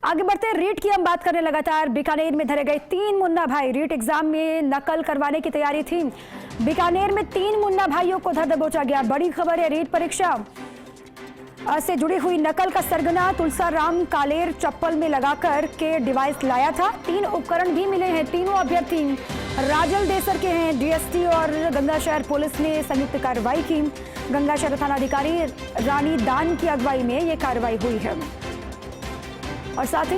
आगे बढ़ते रीट की हम बात करें। लगातार बीकानेर में धरे गए 3 मुन्ना भाई, रीट एग्जाम में नकल करवाने की तैयारी थी। बीकानेर में 3 मुन्ना भाइयों को धर दबोचा गया। बड़ी खबर है, रीट परीक्षा से जुड़ी हुई नकल का सरगना तुलसाराम कालेर चप्पल में लगाकर के डिवाइस लाया था। 3 उपकरण भी मिले हैं। तीनों अभ्यर्थी राजल देसर के हैं। डीएसटी और गंगाशहर पुलिस ने संयुक्त कार्रवाई की। गंगाशहर थानाधिकारी रानी दान की अगुवाई में ये कार्रवाई हुई है और साथ ही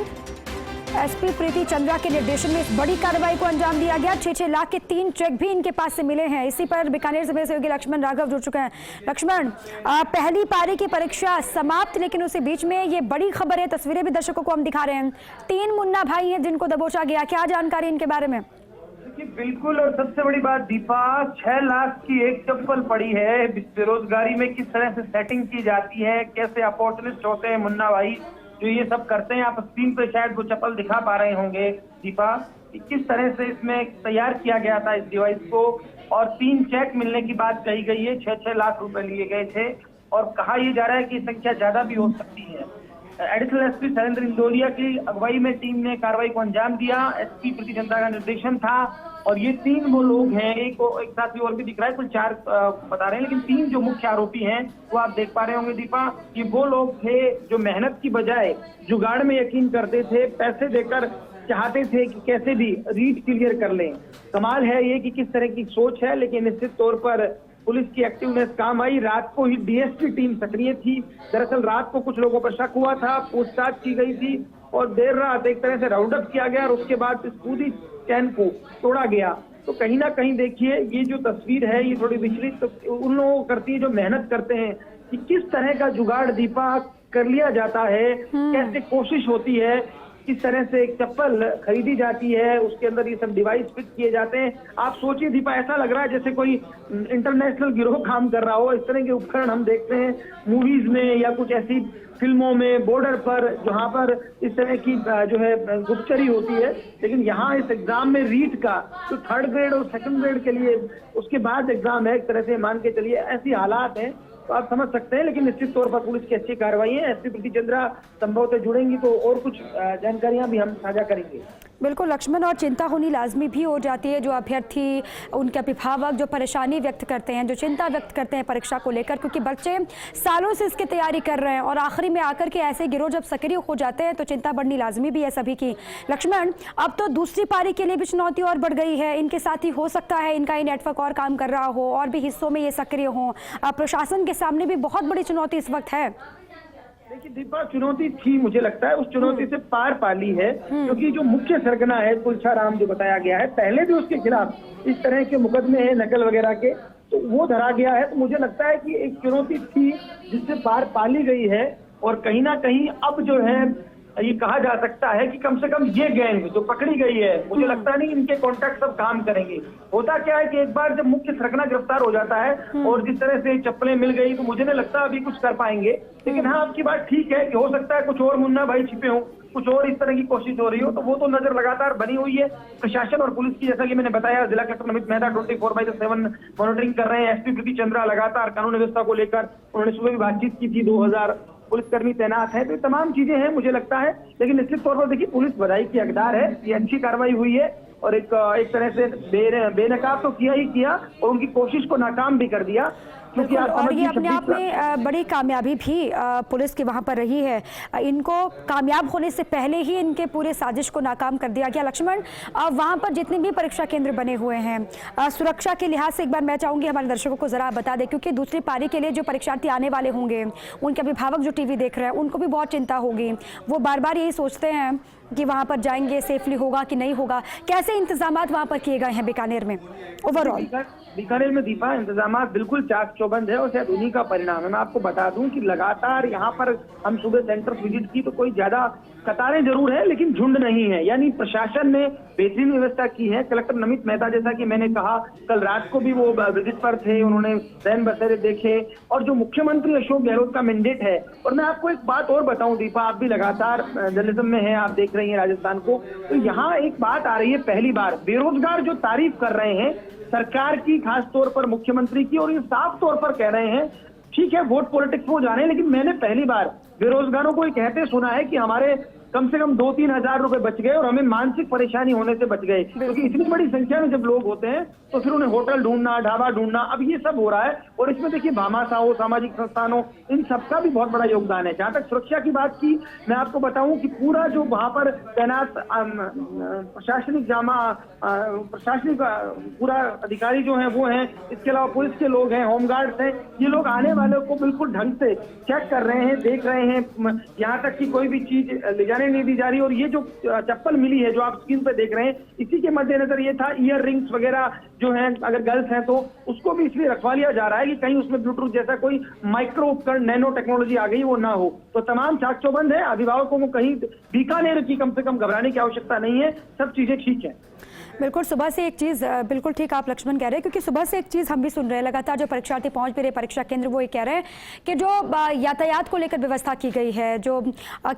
एसपी प्रीति चंद्रा के निर्देशन में इस बड़ी कार्रवाई को अंजाम दिया गया। 6-6 लाख के 3 चेक भी इनके पास से मिले हैं। इसी पर बीकानेर से मेरे सहयोगी लक्ष्मण राघव जुड़ चुके हैं। लक्ष्मण, पहली पारी की परीक्षा समाप्त, लेकिन उसी बीच में ये बड़ी खबर है, तस्वीरें भी दर्शकों को हम दिखा रहे हैं। 3 मुन्ना भाई हैं जिनको दबोचा गया। क्या जानकारी इनके बारे में? बिल्कुल, और सबसे बड़ी बात दीपा, 6 लाख की एक चप्पल पड़ी है। बेरोजगारी में किस तरह से सेटिंग की जाती है, कैसे अपॉर्चुनिस्ट होते हैं मुन्ना भाई जो ये सब करते हैं। आप स्क्रीन पे शायद वो चप्पल दिखा पा रहे होंगे दीपा, कि किस तरह से इसमें तैयार किया गया था इस डिवाइस को। और 3 चेक मिलने की बात कही गई है। 6-6 लाख रुपए लिए गए थे और कहा यह जा रहा है कि संख्या ज्यादा भी हो सकती है। एडिशनल एसपी शैलेंद्र इंदौलिया की अगुवाई में टीम ने कार्रवाई को अंजाम दिया। एसपी प्रीति चंद्रा का निर्देशन था और ये 3 वो लोग हैं। एक साथी और भी दिख रहा है, कुल 4 बता रहे हैं, लेकिन 3 जो मुख्य आरोपी हैं वो आप देख पा रहे होंगे दीपा, कि वो लोग थे जो मेहनत की बजाय जुगाड़ में यकीन करते थे। पैसे देकर चाहते थे कि कैसे भी रीट क्लियर कर लें। कमाल है ये कि किस तरह की सोच है, लेकिन निश्चित तौर पर पुलिस की एक्टिवनेस काम आई। रात को ही डीएसटी टीम सक्रिय थी। दरअसल रात को कुछ लोगों पर शक हुआ था, पूछताछ की गई थी और देर रात एक तरह से राउंड अप किया गया और उसके बाद इस पूरी चैन को तोड़ा गया। तो कहीं ना कहीं देखिए, ये जो तस्वीर है ये थोड़ी विचलित तो उन लोगों को करती है जो मेहनत करते हैं, कि किस तरह का जुगाड़ दीपा कर लिया जाता है, कैसे कोशिश होती है, किस तरह से एक चप्पल खरीदी जाती है, उसके अंदर ये सब डिवाइस फिट किए जाते हैं। आप सोचिए दीपा, ऐसा लग रहा है जैसे कोई इंटरनेशनल गिरोह काम कर रहा हो। इस तरह के उपकरण हम देखते हैं मूवीज में या कुछ ऐसी फिल्मों में, बॉर्डर पर, जहां पर इस तरह की जो है गुप्तचरी होती है। लेकिन यहाँ इस एग्जाम में रीट का तो 3rd ग्रेड और 2nd ग्रेड के लिए उसके बाद एग्जाम है, एक तरह से मान के चलिए ऐसी हालात हैं तो आप समझ सकते हैं। लेकिन निश्चित तौर पर पुलिस की अच्छी कार्रवाई है। एसपी प्रीति चंद्रा संभवतः जुड़ेंगी तो और कुछ जानकारियां भी हम साझा करेंगे। बिल्कुल लक्ष्मण, और चिंता होनी लाजमी भी हो जाती है। जो अभ्यर्थी, उनके अभिभावक जो परेशानी व्यक्त करते हैं, जो चिंता व्यक्त करते हैं परीक्षा को लेकर, क्योंकि बच्चे सालों से इसकी तैयारी कर रहे हैं और आखिरी में आकर के ऐसे गिरोह जब सक्रिय हो जाते हैं तो चिंता बढ़नी लाजमी भी है सभी की। लक्ष्मण, अब तो दूसरी पारी के लिए भी चुनौती और बढ़ गई है। इनके साथ ही हो सकता है इनका ये नेटवर्क और काम कर रहा हो और भी हिस्सों में ये सक्रिय हो। प्रशासन के सामने भी बहुत बड़ी चुनौती इस वक्त है। देखिए दीपा, चुनौती थी, मुझे लगता है उस चुनौती से पार पा ली है, क्योंकि जो मुख्य सरगना है तुलसाराम जो बताया गया है, पहले भी उसके खिलाफ इस तरह के मुकदमे हैं नकल वगैरह के, तो वो धरा गया है। तो मुझे लगता है कि एक चुनौती थी जिससे पार पा ली गई है और कहीं ना कहीं अब जो है ये कहा जा सकता है कि कम से कम ये गैंग जो पकड़ी गई है, मुझे लगता नहीं इनके कॉन्टैक्ट सब काम करेंगे। होता क्या है कि एक बार जब मुख्य सरगना गिरफ्तार हो जाता है और जिस तरह से चप्पलें मिल गई, तो मुझे नहीं लगता अभी कुछ कर पाएंगे। लेकिन हाँ, आपकी बात ठीक है कि हो सकता है कुछ और मुन्ना भाई छिपे हों, कुछ और इस तरह की कोशिश हो रही हो, तो वो तो नजर लगातार बनी हुई है प्रशासन और पुलिस की। जैसा कि मैंने बताया, जिला कलेक्टर नमित मेहता 24/7 मॉनिटरिंग कर रहे हैं। एसपी प्रीति चंद्रा लगातार कानून व्यवस्था को लेकर, उन्होंने सुबह भी बातचीत की थी। 2000 पुलिसकर्मी तैनात है, तो तमाम चीजें हैं मुझे लगता है। लेकिन निश्चित तौर पर देखिए, पुलिस बधाई की हकदार है। ये अच्छी कार्रवाई हुई है और एक तरह से बेनकाब तो किया ही किया और उनकी कोशिश को नाकाम भी कर दिया। और ये अपने आप में बड़ी कामयाबी भी पुलिस की वहां पर रही है। इनको कामयाब होने से पहले ही इनके पूरे साजिश को नाकाम कर दिया गया। लक्ष्मण, वहां पर जितने भी परीक्षा केंद्र बने हुए हैं, सुरक्षा के लिहाज से एक बार मैं चाहूंगी हमारे दर्शकों को जरा बता दें, क्योंकि दूसरी पारी के लिए जो परीक्षार्थी आने वाले होंगे, उनके अभिभावक जो टीवी देख रहे हैं, उनको भी बहुत चिंता होगी। वो बार बार यही सोचते हैं कि वहां पर जाएंगे, सेफली होगा कि नहीं होगा। कैसे इंतजाम वहां पर किए गए हैं बीकानेर में ओवरऑल? बीकानेर में दीपा इंतजाम बिल्कुल चाक चौबंद है और शायद उन्हीं का परिणाम है। मैं आपको बता दूं कि लगातार यहाँ पर हम सुबह सेंटर विजिट की तो कोई ज्यादा कतारें जरूर है, लेकिन झुंड नहीं है। यानी प्रशासन ने बेहतरीन व्यवस्था की है। कलेक्टर नमित मेहता, जैसा कि मैंने कहा, कल रात को भी वो विजिट पर थे, उन्होंने रैन बसेरे देखे। और जो मुख्यमंत्री अशोक गहलोत का मैंडेट है, और मैं आपको एक बात और बताऊं दीपा, आप भी लगातार जर्नलिज्म में है, आप देख रही हैं राजस्थान को, तो यहाँ एक बात आ रही है, पहली बार बेरोजगार जो तारीफ कर रहे हैं सरकार की, खास तौर पर मुख्यमंत्री की, और ये साफ तौर पर कह रहे हैं, ठीक है वोट पॉलिटिक्स वो जाने, लेकिन मैंने पहली बार बेरोजगारों को ये कहते सुना है कि हमारे कम से कम 2-3 हजार रुपए बच गए और हमें मानसिक परेशानी होने से बच गए, क्योंकि इतनी बड़ी संख्या में जब लोग होते हैं तो फिर उन्हें होटल ढूंढना, ढाबा ढूंढना, अब ये सब हो रहा है। और इसमें देखिए भामाशाह हो, सामाजिक संस्थानों, इन सबका भी बहुत बड़ा योगदान है। जहां तक सुरक्षा की बात की, मैं आपको बताऊं कि पूरा जो वहां पर तैनात प्रशासनिक पूरा अधिकारी जो है वो हैं, इसके अलावा पुलिस के लोग हैं, होमगार्ड्स हैं, ये लोग आने वालों को बिल्कुल ढंग से चेक कर रहे हैं, देख रहे हैं, यहाँ तक कि कोई भी चीज ले जाने नहीं दी जा रही। और ये जो चप्पल मिली है जो आप स्क्रीन पे देख रहे हैं, इसी के मद्देनजर ये था, ईयर रिंग्स वगैरह जो हैं अगर गर्ल्स हैं तो उसको भी इसलिए रखवा लिया जा रहा है कि कहीं उसमें ब्लूटूथ जैसा कोई माइक्रो उपकरण, नैनो टेक्नोलॉजी आ गई वो ना हो। तो तमाम चाक चौबंद है, अभिभावकों को कहीं बीकानेर की कम से कम घबराने की आवश्यकता नहीं है, सब चीजें ठीक है। बिल्कुल, सुबह से एक चीज़, बिल्कुल ठीक आप लक्ष्मण कह रहे हैं, क्योंकि सुबह से एक चीज़ हम भी सुन रहे हैं, लगातार जो परीक्षार्थी पहुंच भी रहे परीक्षा केंद्र, वो ये कह रहे हैं कि जो यातायात को लेकर व्यवस्था की गई है, जो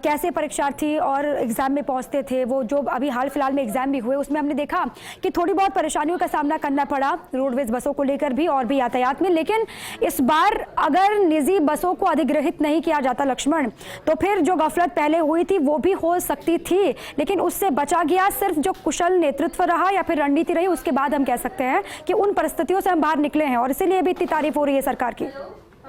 कैसे परीक्षार्थी और एग्ज़ाम में पहुंचते थे, वो जो अभी हाल फिलहाल में एग्ज़ाम भी हुए उसमें हमने देखा कि थोड़ी बहुत परेशानियों का सामना करना पड़ा रोडवेज बसों को लेकर भी और भी यातायात में। लेकिन इस बार अगर निजी बसों को अधिग्रहित नहीं किया जाता लक्ष्मण, तो फिर जो गफलत पहले हुई थी वो भी हो सकती थी, लेकिन उससे बचा गया सिर्फ जो कुशल नेतृत्व रहा या फिर रणनीति रही, उसके बाद हम कह सकते हैं कि उन परिस्थितियों से हम बाहर निकले हैं और इसीलिए भी इतनी तारीफ हो रही है सरकार की।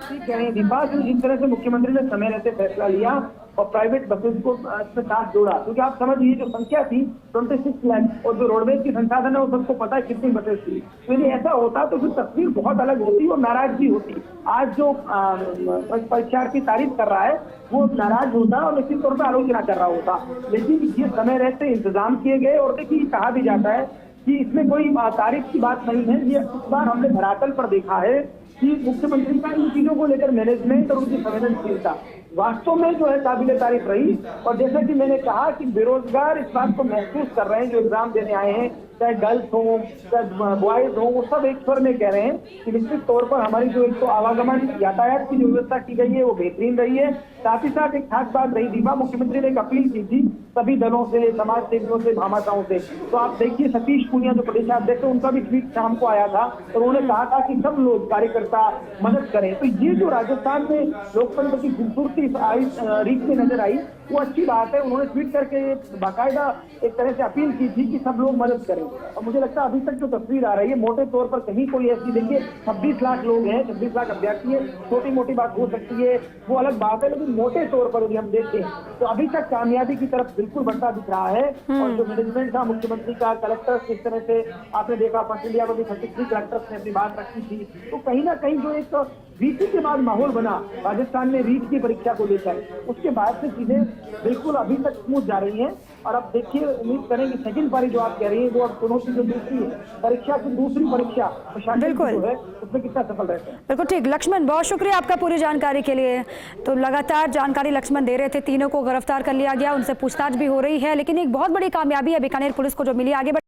ठीक कह रहे हैं दीपा, जिस तरह से मुख्यमंत्री ने समय रहते फैसला लिया और प्राइवेट बसेस को इसमें साथ जोड़ा, क्योंकि आप समझिए जो संख्या थी 26 लाख और जो रोडवेज की संसाधन है वो सबको पता है कितनी बसेस थी। तो यदि ऐसा होता तो फिर तस्वीर बहुत अलग होती और नाराजगी होती। आज जो परीक्षार्थी तारीफ कर रहा है वो नाराज होता और निश्चित तौर पर आलोचना कर रहा होता, लेकिन ये समय रहते इंतजाम किए गए। और देखिए कहा भी जाता है कि इसमें कोई तारीफ की बात नहीं है, ये इस बार हमने धरातल पर देखा है कि मुख्यमंत्री का इन चीजों को लेकर मैनेजमेंट और उनकी संवेदनशीलता वास्तव में जो है काबिले तारीफ रही। और जैसा कि मैंने कहा कि बेरोजगार इस बात को महसूस कर रहे हैं, जो एग्जाम देने आए हैं, चाहे गर्ल्स हो चाहे बॉयज हो, वो सब एक स्वर में कह रहे हैं कि निश्चित तौर पर हमारी जो एक तो आवागमन यातायात की जो व्यवस्था की गई है वो बेहतरीन रही है। साथ ही साथ एक खास बात रही दीपा, मुख्यमंत्री ने एक अपील की थी सभी दलों से, समाज सेवियों से, भामाशाहों से। तो आप देखिए सतीश पूनिया जो प्रदेशाध्यक्ष है, उनका भी ट्वीट शाम को आया था और उन्होंने कहा था कि सब लोग कार्यकर्ता मदद करें। तो ये जो राजस्थान में लोकतंत्र की खूबसूरती रीत में नजर आई वो अच्छी बात है। उन्होंने ट्वीट करके बाकायदा एक तरह से अपील की थी कि सब लोग मदद करें। और मुझे लगता है अभी तक जो तस्वीर आ रही है मोटे तौर पर कहीं कोई ऐसी, देखिए 26 लाख लोग हैं, 26 लाख अभ्यर्थी है, छोटी मोटी बात हो सकती है वो अलग बात है, लेकिन मोटे तौर पर यदि हम देखें तो अभी तक कामयाबी की तरफ बिल्कुल बढ़ता दिख रहा है। और जो मैनेजमेंट था मुख्यमंत्री का, कलेक्टर्स किस तरह से आपने देखा, फर्स्ट इंडिया में भी 33 कलेक्टर्स ने अपनी बात रखी थी। तो कहीं ना कहीं जो एक रीति के बाद माहौल बना राजस्थान में रीट की परीक्षा को लेकर, उसके बाद से चीजें बिल्कुल अभी तक स्मूथ जा रही हैं। और अब देखिए उम्मीद करें कि सेकंड पारी जो आप कह रही है वो अब चुनौती जो दूसरी है, परीक्षा की दूसरी परीक्षा प्रशासन जो है उसमें कितना सफल रहते हैं। बिल्कुल ठीक लक्ष्मण, बहुत शुक्रिया आपका पूरी जानकारी के लिए। तो लगातार जानकारी लक्ष्मण दे रहे थे, तीनों को गिरफ्तार कर लिया गया, उनसे पूछताछ भी हो रही है, लेकिन एक बहुत बड़ी कामयाबी है बीकानेर पुलिस को जो मिली। आगे